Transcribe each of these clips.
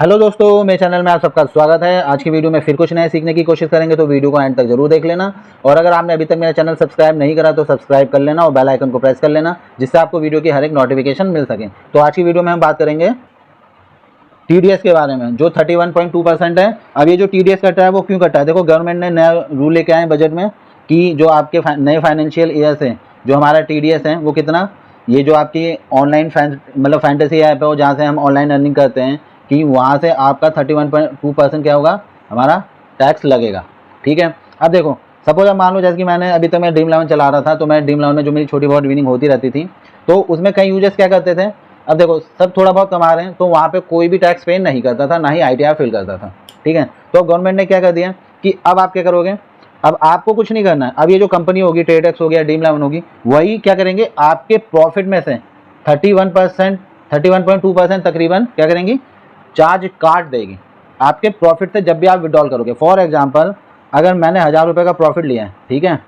Hello दोस्तों, मेरे channel में आप सबका स्वागत है। आज की वीडियो में फिर कुछ नया सीखने की कोशिश करेंगे, तो वीडियो को एंड तक जरूर देख लेना। और अगर आपने अभी तक मेरा चैनल सब्सक्राइब नहीं करा तो सब्सक्राइब कर लेना और बेल आइकन को प्रेस कर लेना, जिससे आपको वीडियो की हर एक नोटिफिकेशन मिल सके। तो आज की वीडियो में हम बात करेंगे टीडीएस के बारे में, जो 31.2% है। अब ये जो टीडीएस कट रहा है वो क्यों कट रहा है? देखो, गवर्नमेंट ने नया रूल लेके आए बजट में कि जो आपके नए फाइनेंशियल ईयर से जो हमारा टीडीएस है वो कितना, ये जो आपकी ऑनलाइन मतलब फैंटेसी ऐप है और जहाँ से हम ऑनलाइन अर्निंग करते हैं, कि वहाँ से आपका 31.2% क्या होगा, हमारा टैक्स लगेगा। ठीक है। अब देखो, सपोज अब मान लो जैसे कि मैंने अभी तक मैं ड्रीम 11 चला रहा था, तो मैं ड्रीम 11 में जो मेरी छोटी बहुत विनिंग होती रहती थी, तो उसमें कई यूजर्स क्या करते थे, अब देखो सब थोड़ा बहुत कमा रहे हैं तो वहाँ पे कोई भी टैक्स पे नहीं करता था, ना ही ITR फिल करता था। ठीक है। तो गवर्नमेंट ने क्या कर दिया कि अब आप क्या करोगे, अब आपको कुछ नहीं करना है। अब ये जो कंपनी होगी, ट्रेडेक्स हो गया, ड्रीम 11 होगी, वही क्या करेंगे, आपके प्रॉफिट में से 31.2% तकरीबन क्या करेंगी, चार्ज काट देगी आपके प्रॉफिट से जब भी आप विड्रॉल करोगे। फॉर एग्जांपल, अगर मैंने 1000 रुपये का प्रॉफिट लिया है, ठीक है,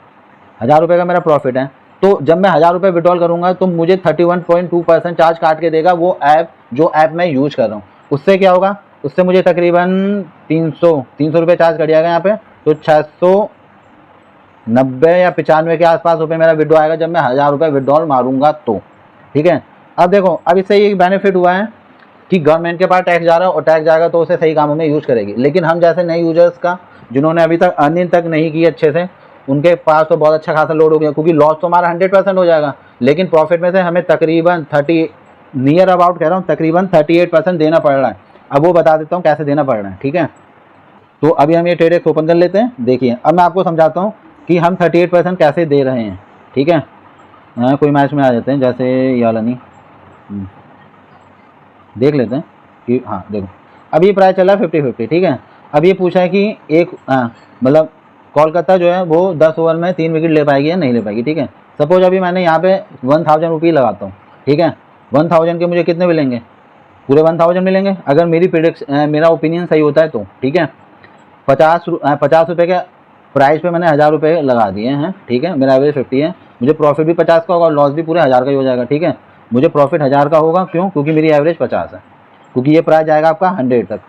1000 रुपये का मेरा प्रॉफिट है, तो जब मैं 1000 रुपये विड्रॉल करूंगा तो मुझे 31.2% चार्ज काट के देगा वो ऐप, जो ऐप मैं यूज कर रहा हूँ। उससे क्या होगा, उससे मुझे तकरीबन 300 रुपये चार्ज कट जाएगा यहाँ पे, तो 690 या 95 के आसपास रुपये मेरा विड्रॉ आएगा जब मैं 1000 रुपये विड्रॉल मारूंगा तो। ठीक है। अब देखो, अब इससे ये बेनिफिट हुआ है कि गवर्नमेंट के पास टैक्स जा रहा है, और टैक्स जाएगा तो उसे सही कामों में यूज करेगी। लेकिन हम जैसे नए यूजर्स का, जिन्होंने अभी तक अर्निंग तक नहीं की अच्छे से, उनके पास तो बहुत अच्छा खासा लोड हो गया, क्योंकि लॉस तो हमारा 100% हो जाएगा, लेकिन प्रॉफिट में से हमें तकरीबन 30 नियर अबाउट कह रहा हूँ, तकरीबन 38% देना पड़ रहा है। अब वो बता देता हूँ कैसे देना पड़ रहा है। ठीक है। तो अभी हम ये ट्रेडेक्स ओपन कर लेते हैं। देखिए, अब मैं आपको समझाता हूँ कि हम 38% कैसे दे रहे हैं। ठीक है। कोई मैच में आ जाते हैं, जैसे ये वाला नहीं, देख लेते हैं कि हाँ देखो, अभी प्राइस चला 50-50। ठीक है। अब ये पूछा है कि एक मतलब कोलकाता जो है वो 10 ओवर में 3 विकेट ले पाएगी या नहीं ले पाएगी। ठीक है। सपोज अभी मैंने यहाँ पे 1000 रुपये लगाता हूँ। ठीक है। 1000 के मुझे कितने मिलेंगे, पूरे 1000 मिलेंगे अगर मेरी मेरा ओपिनियन सही होता है तो। ठीक है। 50 रुपये के प्राइस पे मैंने 1000 रुपये लगा दिए हैं। ठीक है। मेरा एवरेज 50 है, मुझे प्रॉफिट भी 50 का होगा और लॉस भी पूरे 1000 का ही हो जाएगा। ठीक है। मुझे प्रॉफिट 1000 का होगा, क्यों? क्योंकि मेरी एवरेज 50 है, क्योंकि ये प्राइस जाएगा आपका 100 तक।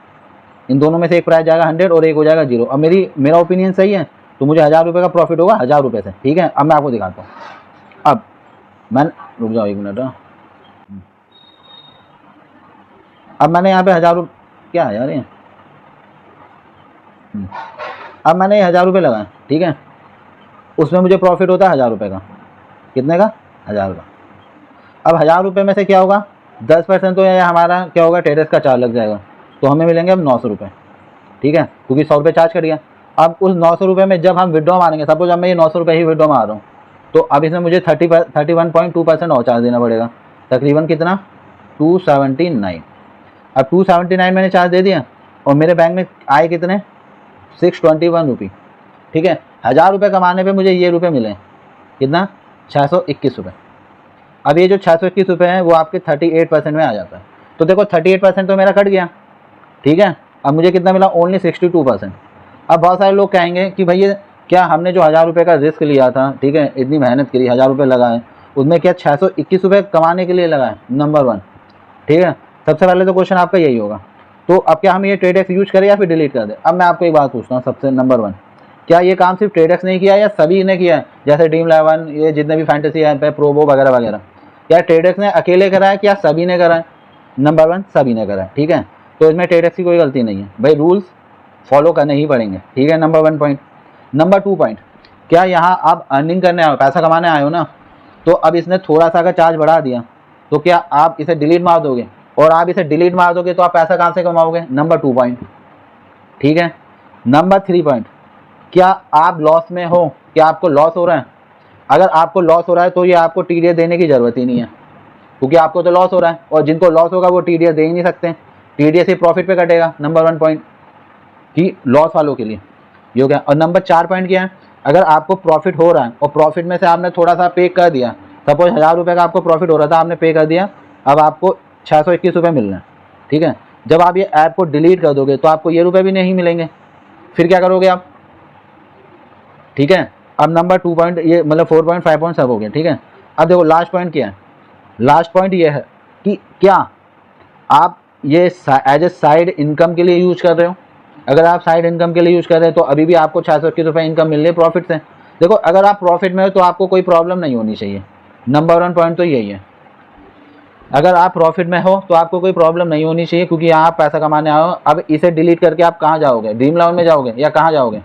इन दोनों में से एक प्राइस जाएगा 100 और एक हो जाएगा 0। अब मेरा ओपिनियन सही है तो मुझे 1000 रुपये का प्रॉफिट होगा 1000 रुपये से। ठीक है। अब मैं आपको दिखाता हूँ। अब मैं, रुक जाओ 1 मिनट। अब मैंने यहाँ पे 1000 रुपये, क्या है यार ये, अब मैंने 1000 रुपये लगाए। ठीक है। उसमें मुझे प्रॉफिट होता है 1000 रुपये का। कितने का? 1000 का। अब 1000 रुपये में से क्या होगा, 10% तो ये हमारा क्या होगा, टेरेस का चार्ज लग जाएगा, तो हमें मिलेंगे अब 900 रुपये। ठीक है। क्योंकि 100 रुपये चार्ज कट गया। अब उस 900 रुपये में जब हम विड्रॉ मारेंगे, सपोज अब मैं ये 900 रुपये ही विड्रॉ मार रहा हूँ, तो अब इसमें मुझे 31.2% और चार्ज देना पड़ेगा। तकरीबन कितना, 279। अब 279 मैंने चार्ज दे दिया और मेरे बैंक में आए कितने, 621 रुपये। ठीक है। 1000 रुपये कमाने पे मुझे ये रुपये मिले, कितना, 621 रुपये। अब ये जो 621 रुपये है वो आपके 38% में आ जाता है। तो देखो 38% तो मेरा कट गया। ठीक है। अब मुझे कितना मिला, ओनली 62%। अब बहुत सारे लोग कहेंगे कि भैया क्या हमने जो 1000 रुपये का रिस्क लिया था, ठीक है, इतनी मेहनत करी, 1000 रुपये लगाए, उसमें क्या 621 रुपये कमाने के लिए लगाए? नंबर 1। ठीक है। सबसे पहले तो क्वेश्चन आपका यही होगा, तो अब क्या हम ये ट्रेडेक्स यूज करें या फिर डिलीट कर दें? अब मैं आपको एक बात पूछता हूँ, सबसे नंबर 1, क्या ये काम सिर्फ ट्रेडेक्स नहीं किया या सभी ने किया है? जैसे ड्रीम 11, ये जितने भी फैंटेसी ऐप है, प्रोबो वगैरह वगैरह, क्या ट्रेडेक्स ने अकेले करा है, क्या सभी ने करा है? नंबर 1, सभी ने करा है। ठीक है। तो इसमें ट्रेडेक्स की कोई गलती नहीं है भाई, रूल्स फॉलो करने ही पड़ेंगे। ठीक है। Number 1 point. नंबर 2 पॉइंट, क्या यहाँ आप अर्निंग करने आए हो, पैसा कमाने आए हो ना, तो अब इसने थोड़ा सा अगर चार्ज बढ़ा दिया तो क्या आप इसे डिलीट मार दोगे? और आप इसे डिलीट मार दोगे तो आप पैसा कहाँ से कमाओगे? Number 2 point. ठीक है। नंबर 3 पॉइंट, क्या आप लॉस में हो, क्या आपको लॉस हो रहा है? अगर आपको लॉस हो रहा है तो ये आपको टीडीएस देने की जरूरत ही नहीं है, क्योंकि आपको तो लॉस हो रहा है, और जिनको लॉस होगा वो टीडीएस दे ही नहीं सकते, टीडीएस ही प्रॉफिट पे कटेगा। नंबर 1 पॉइंट कि लॉस वालों के लिए ये हो गया। और नंबर 4 पॉइंट क्या है, अगर आपको प्रॉफिट हो रहा है और प्रॉफिट में से आपने थोड़ा सा पे कर दिया, सपोज 1000 रुपये का आपको प्रॉफिट हो रहा था, आपने पे कर दिया, अब आपको 621 रुपये मिल रहे हैं। ठीक है। जब आप ये ऐप को डिलीट कर दोगे तो आपको ये रुपये भी नहीं मिलेंगे, फिर क्या करोगे आप? ठीक है। अब नंबर 2 पॉइंट, ये मतलब 4 पॉइंट 5 पॉइंट सब हो गए। ठीक है। अब देखो लास्ट पॉइंट क्या है, लास्ट पॉइंट ये है कि क्या आप ये एज ए साइड इनकम के लिए यूज कर रहे हो, अगर आप साइड इनकम के लिए यूज कर रहे हैं तो अभी भी आपको 621 रुपये इनकम मिल रही है प्रॉफिट से। देखो अगर आप प्रॉफिट में हो तो आपको कोई प्रॉब्लम नहीं होनी चाहिए, नंबर 1 पॉइंट तो यही है। अगर आप प्रॉफिट में हो तो आपको कोई प्रॉब्लम नहीं होनी चाहिए, क्योंकि यहाँ आप पैसा कमाने आओ। अब इसे डिलीट करके आप कहाँ जाओगे, ड्रीम इलेवन में जाओगे या कहाँ जाओगे?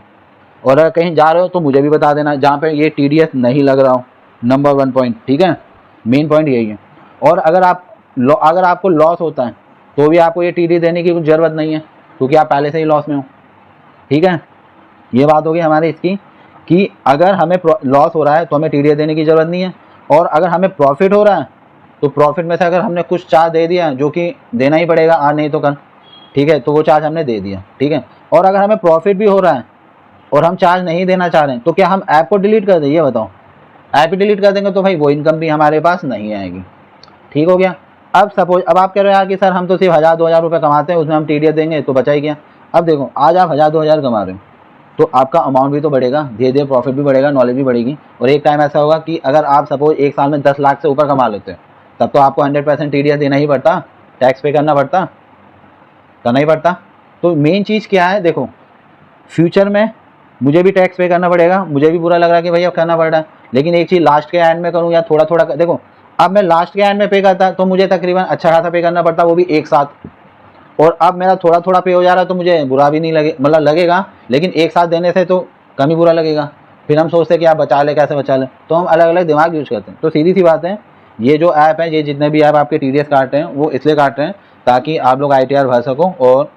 और अगर कहीं जा रहे हो तो मुझे भी बता देना जहाँ पे ये TDS नहीं लग रहा हो, नंबर 1 पॉइंट, ठीक है, मेन पॉइंट यही है। और अगर आपको लॉस होता है तो भी आपको ये TDS देने की कुछ ज़रूरत नहीं है, क्योंकि आप पहले से ही लॉस में हो, ठीक है। ये बात होगी हमारी इसकी कि अगर हमें लॉस हो रहा है तो हमें TDS देने की ज़रूरत नहीं है, और अगर हमें प्रॉफिट हो रहा है तो प्रॉफिट में से अगर हमने कुछ चार्ज दे दिया जो कि देना ही पड़ेगा आज नहीं तो कल, ठीक है, तो वो चार्ज हमने दे दिया, ठीक है। और अगर हमें प्रॉफिट भी हो रहा है और हम चार्ज नहीं देना चाह रहे हैं तो क्या हम ऐप को डिलीट कर दें? ये बताओ। ऐप ही डिलीट कर देंगे तो भाई वो इनकम भी हमारे पास नहीं आएगी, ठीक हो गया। अब सपोज अब आप कह रहे हो यार कि सर हम तो सिर्फ 1000-2000 रुपये कमाते हैं, उसमें हम TDS देंगे तो बचा ही गया। अब देखो आज आप 1000-2000 कमा रहे हो तो आपका अमाउंट भी तो बढ़ेगा, धीरे धीरे प्रॉफिट भी बढ़ेगा, नॉलेज भी बढ़ेगी, और एक टाइम ऐसा होगा कि अगर आप सपोज एक साल में 10 लाख से ऊपर कमा लेते हैं तब तो आपको 100% TDS देना ही पड़ता, टैक्स पे करना ही पड़ता। तो मेन चीज़ क्या है, देखो फ्यूचर में मुझे भी टैक्स पे करना पड़ेगा, मुझे भी बुरा लग रहा है कि भैया करना पड़ रहा है, लेकिन एक चीज़ लास्ट के एंड में करूँ या थोड़ा थोड़ा देखो अब मैं लास्ट के एंड में पे करता तो मुझे तकरीबन अच्छा खासा पे करना पड़ता, वो भी एक साथ, और अब मेरा थोड़ा थोड़ा पे हो जा रहा है तो मुझे बुरा भी नहीं लगे, मतलब लगेगा, लेकिन एक साथ देने से तो कम ही बुरा लगेगा। फिर हम सोचते हैं कि आप बचा ले, कैसे बचा ले, तो हम अलग अलग दिमाग यूज करते हैं। तो सीधी सी बात है, ये जो ऐप है, ये जितने भी ऐप आपके TDS काट रहे हैं वो इसलिए काट रहे हैं ताकि आप लोग ITR भर सको और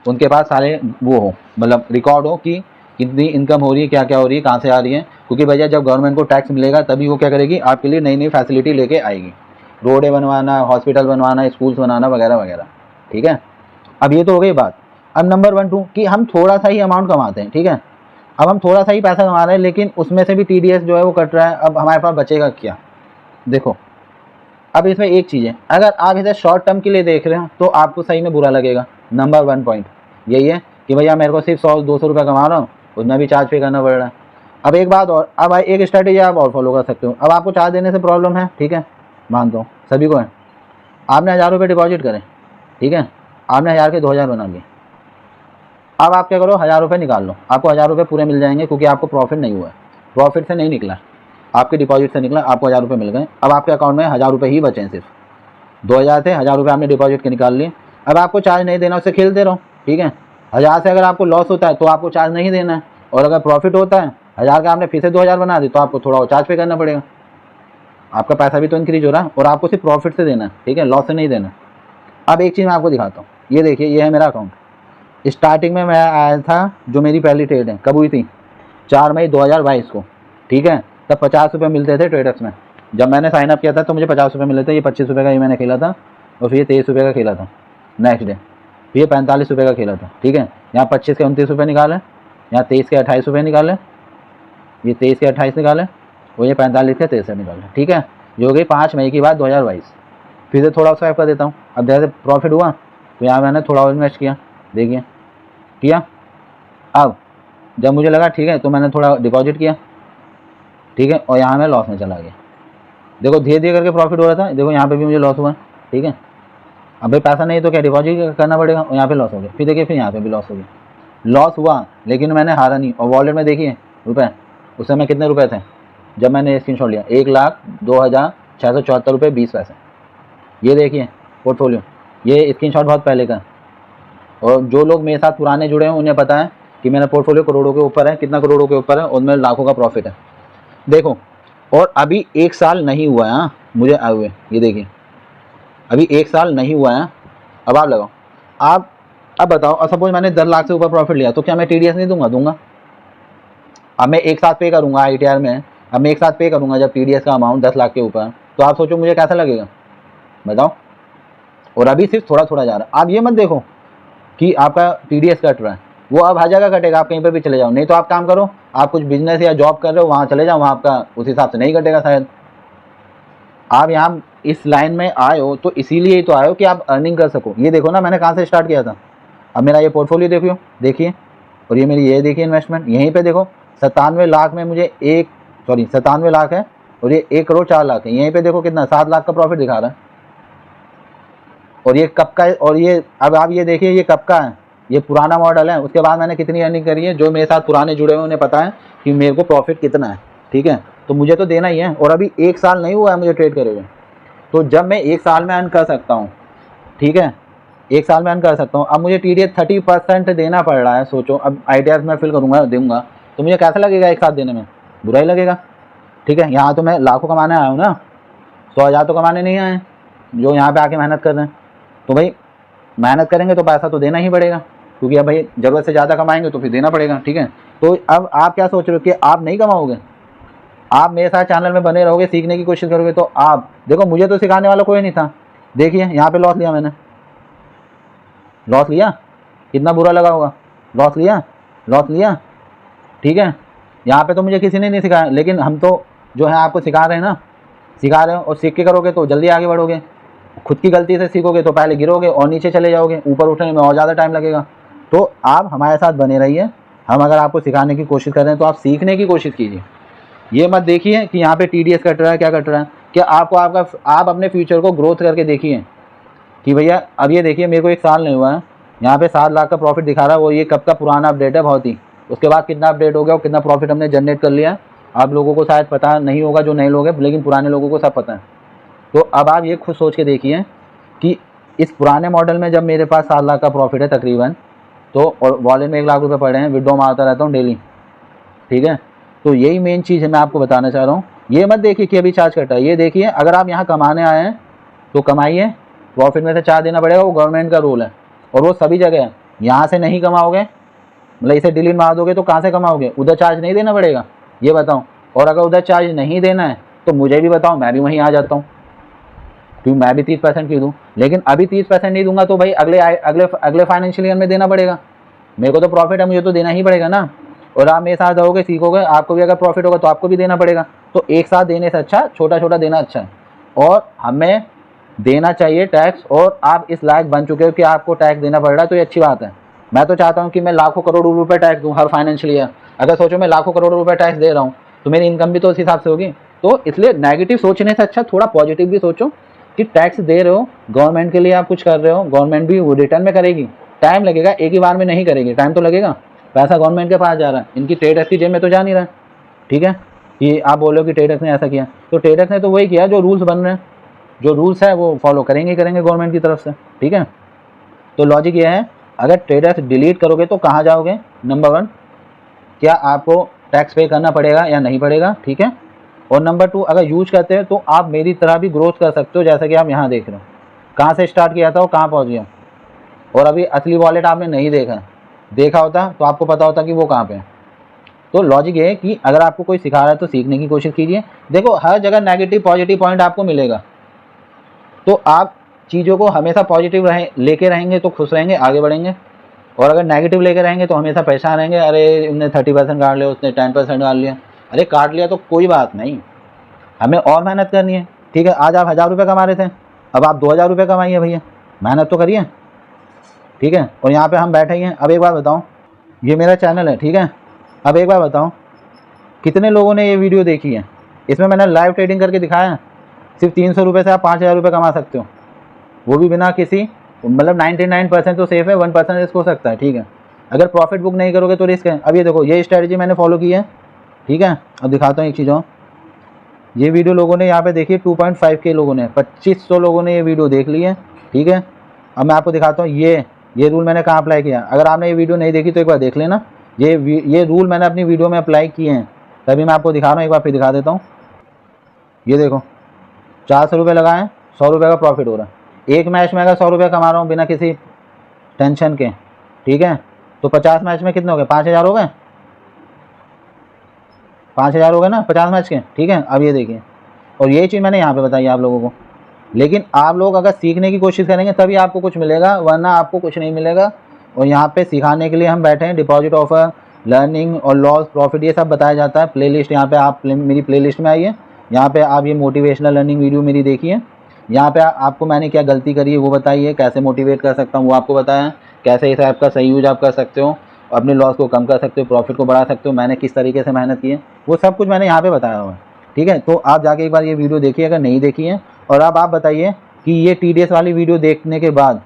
उनके पास सारे वो हो, मतलब रिकॉर्ड हो कि कितनी इनकम हो रही है, क्या क्या हो रही है, कहाँ से आ रही है। क्योंकि भैया जब गवर्नमेंट को टैक्स मिलेगा तभी वो क्या करेगी, आपके लिए नई नई फैसिलिटी लेके आएगी, रोडें बनवाना, हॉस्पिटल बनवाना, स्कूल्स बनाना वगैरह वगैरह, ठीक है। अब ये तो हो गई बात। अब नंबर 1 2 कि हम थोड़ा सा ही अमाउंट कमाते हैं, ठीक है, अब हम थोड़ा सा ही पैसा कमा रहे हैं लेकिन उसमें से भी TDS जो है वो कट रहा है, अब हमारे पास बचेगा क्या? देखो अब इसमें एक चीज़ है, अगर आप इसे शॉर्ट टर्म के लिए देख रहे हो तो आपको सही में बुरा लगेगा। नंबर 1 पॉइंट यही है कि भैया मेरे को सिर्फ 100-200 रुपये कमा रहा हूँ, उसमें भी चार्ज पे करना पड़ रहा है। अब एक बात और, अब एक स्ट्रैटेजी आप और फॉलो कर सकते हो। अब आपको चार्ज देने से प्रॉब्लम है, ठीक है, मानता हूँ सभी को है। आपने 1000 रुपये डिपॉजिट करें, ठीक है, आपने 1000 के 2000 बना लिए। अब आप क्या करो, 1000 रुपये निकाल लो, आपको 1000 रुपये पूरे मिल जाएंगे, क्योंकि आपको प्रॉफिट नहीं हुआ है, प्रॉफिट से नहीं निकला, आपके डिपॉजिट से निकला, आपको 1000 रुपये मिल गए। अब आपके अकाउंट में 1000 रुपये ही बचे हैं, सिर्फ 2000 थे, 1000 रुपये आपने डिपॉजिट के निकाल लिए। अब आपको चार्ज नहीं देना, उससे खेलते रहो, ठीक है। 1000 से अगर आपको लॉस होता है तो आपको चार्ज नहीं देना है, और अगर प्रॉफिट होता है 1000 का आपने फिर से 2000 बना दी तो आपको थोड़ा और चार्ज पे करना पड़ेगा। आपका पैसा भी तो इंक्रीज हो रहा है और आपको सिर्फ प्रॉफिट से देना है, ठीक है, लॉस से नहीं देना। अब एक चीज़ मैं आपको दिखाता हूँ, ये देखिए, ये है मेरा अकाउंट। स्टार्टिंग में मैं आया था, जो मेरी पहली ट्रेड है कब हुई थी, 4 मई 2022 को, ठीक है। तब 50 रुपये मिलते थे ट्रेडर्स में, जब मैंने साइन अप किया था तो मुझे 50 रुपये मिले थे। ये 25 रुपये का ही मैंने खेला था, और फिर ये 23 रुपये का खेला था नेक्स्ट डे, फिर ये 45 रुपये का खेला था, ठीक है। यहाँ 25 के 29 रुपये निकाले, यहाँ 23 के 28 रुपये निकाले, ये 23 के 28 निकाले, और ये 45 के 63 निकाले, ठीक है। ये हो गई 5 मई की बात 2022। फिर से थोड़ा स्वाइप कर देता हूँ। अब जैसे प्रॉफिट हुआ तो यहाँ मैंने थोड़ा और इन्वेस्ट किया, देखिए किया। अब जब मुझे लगा ठीक है तो मैंने थोड़ा डिपॉजिट किया, ठीक है, और यहाँ मैं लॉस में चला गया। देखो धीरे धीरे करके प्रॉफिट हो रहा था, देखो यहाँ पे भी मुझे लॉस हुआ, ठीक है। अब भाई पैसा नहीं तो क्या डिपॉजिट करना पड़ेगा, और यहाँ पे लॉस हो गया। फिर देखिए फिर यहाँ पे भी लॉस हो गया, लॉस हुआ लेकिन मैंने हारा नहीं। और वॉलेट में देखिए रुपये, उस समय कितने रुपए थे जब मैंने स्क्रीनशॉट लिया, 1,02,674 रुपये 20 पैसे। ये देखिए पोर्टफोलियो, ये स्क्रीनशॉट बहुत पहले का, और जो लोग मेरे साथ पुराने जुड़े हैं उन्हें पता है कि मेरा पोर्टफोलियो करोड़ों के ऊपर है। कितना करोड़ों के ऊपर है, उनमें लाखों का प्रॉफिट है, देखो। और अभी 1 साल नहीं हुआ है मुझे आए हुए, ये देखिए अभी 1 साल नहीं हुआ है। अब आप लगाओ, आप अब बताओ, और सपोज मैंने 10 लाख से ऊपर प्रॉफिट लिया तो क्या मैं TDS नहीं दूंगा? अब मैं एक साथ पे करूंगा ITR में, अब मैं एक साथ पे करूंगा जब TDS का अमाउंट 10 लाख के ऊपर, तो आप सोचो मुझे कैसा लगेगा, बताओ। और अभी सिर्फ थोड़ा थोड़ा जा रहा है। आप ये मत देखो कि आपका TDS कट रहा है, वो अब हर जगह कटेगा, आप कहीं पर भी चले जाओ। नहीं तो आप काम करो, आप कुछ बिजनेस या जॉब कर रहे हो वहाँ चले जाओ, वहाँ आपका उस हिसाब से नहीं कटेगा शायद। आप यहाँ इस लाइन में आए हो तो इसीलिए ही तो आए हो कि आप अर्निंग कर सको। ये देखो ना मैंने कहाँ से स्टार्ट किया था, अब मेरा ये पोर्टफोलियो देखियो, देखिए, और ये मेरी ये देखिए इन्वेस्टमेंट, यहीं पे देखो 97 लाख में मुझे 97 लाख है, और ये 1 करोड़ 4 लाख है। यहीं पे देखो कितना 7 लाख का प्रॉफिट दिखा रहा है। और ये कब का है, और ये अब आप ये देखिए ये कब का है, ये पुराना मॉडल है। उसके बाद मैंने कितनी अर्निंग करी है, जो मेरे साथ पुराने जुड़े हुए उन्हें पता है कि मेरे को प्रॉफिट कितना है, ठीक है। तो मुझे तो देना ही है, और अभी 1 साल नहीं हुआ है मुझे ट्रेड करे हुए। तो जब मैं 1 साल में अर्न कर सकता हूँ, ठीक है, 1 साल में अर्न कर सकता हूँ। अब मुझे TDS 30% देना पड़ रहा है। सोचो, अब आइडियाज़ मैं फिल करूँगा, दूँगा, तो मुझे कैसा लगेगा 1 साथ देने में? बुरा ही लगेगा, ठीक है। यहाँ तो मैं लाखों कमाने आया हूँ ना, 100,000 तो कमाने नहीं आए जो यहाँ पे आके मेहनत कर रहे हैं। तो भाई मेहनत करेंगे तो पैसा तो देना ही पड़ेगा, क्योंकि अब भाई ज़रूरत से ज़्यादा कमाएंगे तो फिर देना पड़ेगा, ठीक है। तो अब आप क्या सोच रहे हो कि आप नहीं कमाओगे? आप मेरे साथ चैनल में बने रहोगे, सीखने की कोशिश करोगे, तो आप देखो, मुझे तो सिखाने वाला कोई नहीं था। देखिए यहाँ पे लॉस लिया मैंने, लॉस लिया, कितना बुरा लगा होगा। लॉस लिया, लॉस लिया, ठीक है। यहाँ पे तो मुझे किसी ने नहीं सिखाया, लेकिन हम तो जो है आपको सिखा रहे हैं ना, सिखा रहे हो, और सीख के करोगे तो जल्दी आगे बढ़ोगे। खुद की गलती से सीखोगे तो पहले गिरोगे और नीचे चले जाओगे, ऊपर उठने में और ज़्यादा टाइम लगेगा। तो आप हमारे साथ बने रहिए। हम अगर आपको सिखाने की कोशिश कर रहे हैं तो आप सीखने की कोशिश कीजिए। ये मत देखिए कि यहाँ पे TDS कट रहा है, क्या कट रहा है। क्या आपको आप अपने फ्यूचर को ग्रोथ करके देखिए कि भैया अब ये देखिए मेरे को 1 साल नहीं हुआ है, यहाँ पे 7 लाख का प्रॉफिट दिखा रहा है। वो ये कब का पुराना अपडेट है बहुत ही, उसके बाद कितना अपडेट हो गया और कितना प्रॉफिट हमने जनरेट कर लिया। आप लोगों को शायद पता नहीं होगा जो नए लोग हैं, लेकिन पुराने लोगों को सब पता है। तो अब आप ये खुद सोच के देखिए कि इस पुराने मॉडल में जब मेरे पास 7 लाख का प्रॉफिट है तकरीबन, तो और वॉलेट में 1 लाख रुपए पड़े हैं, विड्रॉ मारता रहता हूँ डेली, ठीक है। तो यही मेन चीज़ है मैं आपको बताना चाह रहा हूँ। ये मत देखिए कि अभी चार्ज कटा है, ये देखिए अगर आप यहाँ कमाने आए हैं तो कमाइए, प्रॉफिट में से चार्ज देना पड़ेगा, वो गवर्नमेंट का रूल है और वो सभी जगह है। यहाँ से नहीं कमाओगे, मतलब इसे डिलीट मार दोगे तो कहाँ से कमाओगे? उधर चार्ज नहीं देना पड़ेगा, ये बताओ। और अगर उधर चार्ज नहीं देना है तो मुझे भी बताओ, मैं भी वहीं आ जाता हूँ, क्योंकि मैं भी 30% की दूँ। लेकिन अभी 30% नहीं दूंगा तो भाई अगले फाइनेंशियल ईयर में देना पड़ेगा। मेरे को तो प्रॉफिट है, मुझे तो देना ही पड़ेगा ना। और आप मेरे साथ रहोगे, सीखोगे, आपको भी अगर प्रॉफिट होगा तो आपको भी देना पड़ेगा। तो एक साथ देने से अच्छा छोटा छोटा देना अच्छा है। और हमें देना चाहिए टैक्स, और आप इस लायक बन चुके हो कि आपको टैक्स देना पड़ रहा है, तो ये अच्छी बात है। मैं तो चाहता हूँ कि मैं लाखों करोड़ों रुपए टैक्स दूँ हर फाइनेंशियल ईयर। अगर सोचो मैं लाखों करोड़ों रुपए टैक्स दे रहा हूँ तो मेरी इनकम भी तो उस हिसाब से होगी। तो इसलिए नेगेटिव सोचने से अच्छा थोड़ा पॉजिटिव भी सोचो कि टैक्स दे रहे हो, गवर्नमेंट के लिए आप कुछ कर रहे हो, गवर्नमेंट भी वो रिटर्न में करेगी। टाइम लगेगा, एक ही बार में नहीं करेगी, टाइम तो लगेगा। पैसा गवर्नमेंट के पास जा रहा है, इनकी ट्रेडर्स की जेब में तो जा नहीं रहा है, ठीक है। कि आप बोलो कि ट्रेडर्स ने ऐसा किया, तो ट्रेडर्स ने तो वही किया जो रूल्स बन रहे हैं, जो रूल्स है वो फॉलो करेंगे ही करेंगे गवर्नमेंट की तरफ से, ठीक है। तो लॉजिक ये है, अगर ट्रेडर्स डिलीट करोगे तो कहाँ जाओगे? नंबर 1, क्या आपको टैक्स पे करना पड़ेगा या नहीं पड़ेगा, ठीक है। और नंबर 2, अगर यूज करते हैं तो आप मेरी तरह भी ग्रोथ कर सकते हो, जैसा कि आप यहाँ देख रहे हो। कहाँ से स्टार्ट किया था और कहाँ पहुँच गया। और अभी असली वॉलेट आपने नहीं देखा होता तो आपको पता होता कि वो कहाँ पे है। तो लॉजिक ये है कि अगर आपको कोई सिखा रहा है तो सीखने की कोशिश कीजिए। देखो हर जगह नेगेटिव पॉजिटिव पॉइंट आपको मिलेगा, तो आप चीज़ों को हमेशा पॉजिटिव लेके रहेंगे तो खुश रहेंगे, आगे बढ़ेंगे। और अगर नेगेटिव लेके रहेंगे तो हमेशा परेशान रहेंगे, अरे उसने 30% काट लिया, उसने 10% काट लिया। अरे काट लिया तो कोई बात नहीं, हमें और मेहनत करनी है, ठीक है। आज आप 1000 रुपये कमा रहे थे, अब आप 2000 रुपये कमाइए भैया, मेहनत तो करिए, ठीक है। और यहाँ पे हम बैठे ही हैं। अब एक बार बताओ, ये मेरा चैनल है, ठीक है। अब एक बार बताओ कितने लोगों ने ये वीडियो देखी है? इसमें मैंने लाइव ट्रेडिंग करके दिखाया है। सिर्फ 300 रुपये से आप 5000 रुपये कमा सकते हो, वो भी बिना किसी, मतलब 99% तो सेफ है, 1% रिस्क हो सकता है, ठीक है। अगर प्रॉफिट बुक नहीं करोगे तो रिस्क है। अब ये देखो, ये स्ट्रैटेजी मैंने फॉलो की है, ठीक है। अब दिखाता हूँ एक चीज़ और, ये वीडियो लोगों ने यहाँ पे देखी 2.5K लोगों ने, 2500 लोगों ने ये वीडियो देख ली है, ठीक है। अब मैं आपको दिखाता हूँ ये रूल मैंने कहाँ अप्लाई किया। अगर आपने ये वीडियो नहीं देखी तो एक बार देख लेना। ये रूल मैंने अपनी वीडियो में अप्लाई किए हैं, तभी मैं आपको दिखा रहा हूँ। एक बार फिर दिखा देता हूँ। ये देखो 400 रुपये लगाएं, 100 रुपये का प्रॉफिट हो रहा है। एक मैच में अगर 100 रुपये कमा रहा हूँ बिना किसी टेंशन के, ठीक है, तो 50 मैच में कितने हो गए? 5000 हो गए, 5000 हो गए ना 50 मैच के, ठीक है। अब ये देखिए, और ये चीज़ मैंने यहाँ पे बताई आप लोगों को। लेकिन आप लोग अगर सीखने की कोशिश करेंगे तभी आपको कुछ मिलेगा, वरना आपको कुछ नहीं मिलेगा। और यहाँ पे सिखाने के लिए हम बैठे हैं। डिपॉजिट ऑफर, लर्निंग और लॉस, प्रॉफिट, ये सब बताया जाता है। प्लेलिस्ट यहाँ पे आप मेरी प्लेलिस्ट में आइए, यहाँ पे आप ये मोटिवेशनल लर्निंग वीडियो मेरी देखिए। यहाँ पे आपको मैंने क्या गलती करी है वो बताइए, कैसे मोटिवेट कर सकता हूँ वो आपको बताया, कैसे इस ऐप का सही यूज आप कर सकते हो, अपने लॉस को कम कर सकते हो, प्रॉफिट को बढ़ा सकते हो, मैंने किस तरीके से मेहनत की है, वो सब कुछ मैंने यहाँ पे बताया हुआ है, ठीक है। तो आप जाके एक बार ये वीडियो देखिए अगर नहीं देखी है। और अब आप बताइए कि ये TDS वाली वीडियो देखने के बाद,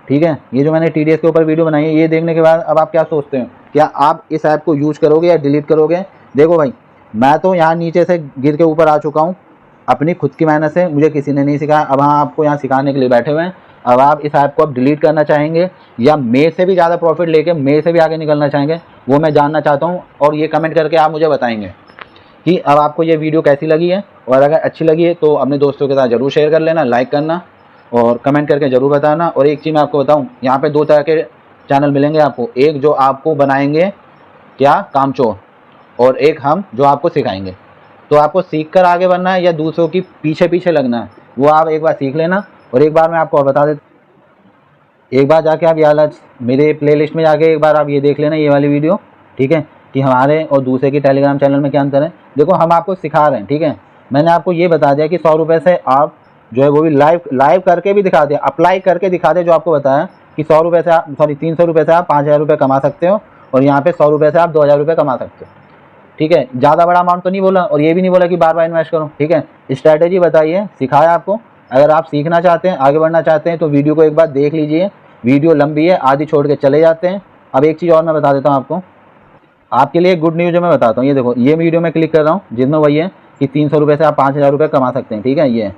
ठीक है, ये जो मैंने TDS के ऊपर वीडियो बनाई है, ये देखने के बाद अब आप क्या सोचते हो, क्या आप इस ऐप को यूज करोगे या डिलीट करोगे? देखो भाई, मैं तो यहाँ नीचे से गिर के ऊपर आ चुका हूँ अपनी खुद की मेहनत से, मुझे किसी ने नहीं सिखाया। अब हाँ, आपको यहाँ सिखाने के लिए बैठे हुए हैं। अब आप इस ऐप को अब डिलीट करना चाहेंगे या मेरे से भी ज़्यादा प्रॉफिट लेके मेरे से भी आगे निकलना चाहेंगे, वो मैं जानना चाहता हूँ। और ये कमेंट करके आप मुझे बताएंगे कि अब आपको ये वीडियो कैसी लगी है, और अगर अच्छी लगी है तो अपने दोस्तों के साथ ज़रूर शेयर कर लेना, लाइक करना और कमेंट करके ज़रूर बताना। और एक चीज़ मैं आपको बताऊँ, यहाँ पे 2 तरह के चैनल मिलेंगे आपको, एक जो आपको बनाएंगे क्या कामचोर, और एक हम जो आपको सिखाएंगे। तो आपको सीख कर आगे बढ़ना है या दूसरों की पीछे पीछे लगना है, वो आप एक बार सीख लेना। और एक बार मैं आपको और बता देता, एक बार जाके आप ये मेरे प्लेलिस्ट में जाके एक बार आप ये देख लेना, ये वाली वीडियो, ठीक है, कि हमारे और दूसरे की टेलीग्राम चैनल में क्या अंतर है। देखो, हम आपको सिखा रहे हैं, ठीक है, मैंने आपको ये बता दिया कि 100 रुपये से आप जो है वो भी लाइव करके भी दिखा दिया, अप्लाई करके दिखा दे, जो आपको बताया कि 100 रुपये से आप 300 रुपये से आप 5000 रुपये कमा सकते हो, और यहाँ पे 100 रुपये से आप 2000 रुपये कमा सकते हो, ठीक है। ज़्यादा बड़ा अमाउंट तो नहीं बोला, और ये भी नहीं बोला कि बार बार इन्वेस्ट करो, ठीक है। स्ट्रैटेजी बताइए, सिखाया आपको। अगर आप सीखना चाहते हैं, आगे बढ़ना चाहते हैं, तो वीडियो को एक बार देख लीजिए। वीडियो लंबी है, आधी छोड़ के चले जाते हैं। अब एक चीज़ और मैं बता देता हूँ आपको, आपके लिए गुड न्यूज़ जो मैं बताता हूँ। ये देखो, ये वीडियो मैं क्लिक कर रहा हूँ जिसमें वही है कि 300 रुपये से आप 5000 रुपये कमा सकते हैं, ठीक है। ये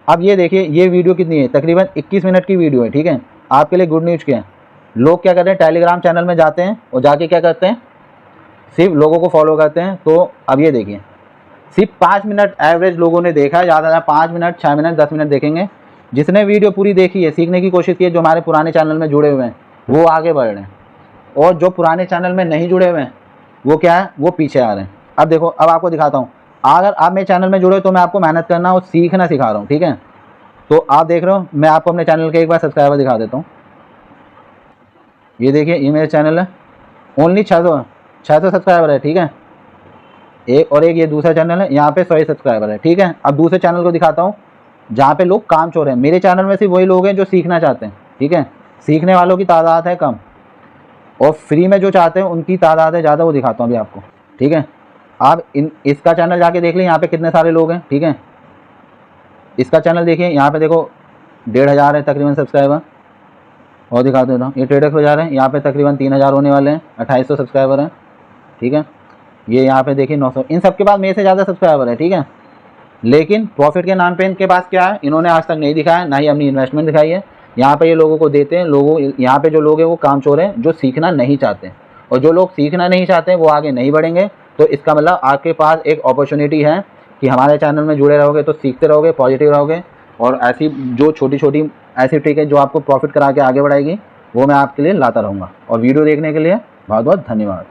अब ये देखिए, ये वीडियो कितनी है, तकरीबन 21 मिनट की वीडियो है, ठीक है। आपके लिए गुड न्यूज़ क्या है, लोग क्या करते हैं, टेलीग्राम चैनल में जाते हैं और जाके क्या करते हैं, सिर्फ लोगों को फॉलो करते हैं। तो अब ये देखिए, सिर्फ 5 मिनट एवरेज लोगों ने देखा है, ज़्यादा ज़्यादा 5 मिनट, 6 मिनट, 10 मिनट देखेंगे। जिसने वीडियो पूरी देखी है, सीखने की कोशिश की है, जो हमारे पुराने चैनल में जुड़े हुए हैं, वो आगे बढ़ रहे हैं, और जो पुराने चैनल में नहीं जुड़े हुए हैं, वो क्या है, वो पीछे आ रहे हैं। अब देखो, अब आपको दिखाता हूँ, अगर आप मेरे चैनल में जुड़े हो तो मैं आपको मेहनत करना और सीखना सिखा रहा हूँ, ठीक है। तो आप देख रहे हो, मैं आपको अपने चैनल के एक बार सब्सक्राइबर दिखा देता हूँ। ये देखिए, ये मेरा चैनल है, ओनली 600 सब्सक्राइबर है, ठीक है। एक ये दूसरा चैनल है, यहाँ पे 100 सब्सक्राइबर है, ठीक है। अब दूसरे चैनल को दिखाता हूँ जहाँ पे लोग कामचोर हैं। मेरे चैनल में सिर्फ वही लोग हैं जो सीखना चाहते हैं, ठीक है। सीखने वालों की तादाद है कम, और फ्री में जो चाहते हैं उनकी तादाद है ज़्यादा, वो दिखाता हूँ अभी आपको, ठीक है। आप इसका चैनल जाके देख लें, यहाँ पे कितने सारे लोग हैं, ठीक है। इसका चैनल देखिए, यहाँ पे देखो 1500 है तकरीबन सब्सक्राइबर। और दिखा देता हूँ, ये ट्रेडर्स बाजार है, यहाँ पे तकरीबन 3000 होने वाले हैं, 2800 सब्सक्राइबर हैं, ठीक है। ये यहाँ पे देखिए 900, इन सब के पास मेरे से ज़्यादा सब्सक्राइबर है, ठीक है। लेकिन प्रॉफिट के नाम पे इनके पास क्या है, इन्होंने आज तक नहीं दिखाया, ना ही अपनी इन्वेस्टमेंट दिखाई है। यहाँ पे ये लोगों को देते हैं, लोगों यहाँ पे जो लोग हैं वो कामचोर हैं, जो सीखना नहीं चाहते हैं। और जो लोग सीखना नहीं चाहते हैं वो आगे नहीं बढ़ेंगे। तो इसका मतलब आपके पास एक अपॉर्चुनिटी है कि हमारे चैनल में जुड़े रहोगे तो सीखते रहोगे, पॉजिटिव रहोगे, और ऐसी जो छोटी छोटी ऐसी ट्रिक है जो आपको प्रॉफिट करा के आगे बढ़ाएगी, वो मैं आपके लिए लाता रहूँगा। और वीडियो देखने के लिए बहुत बहुत धन्यवाद।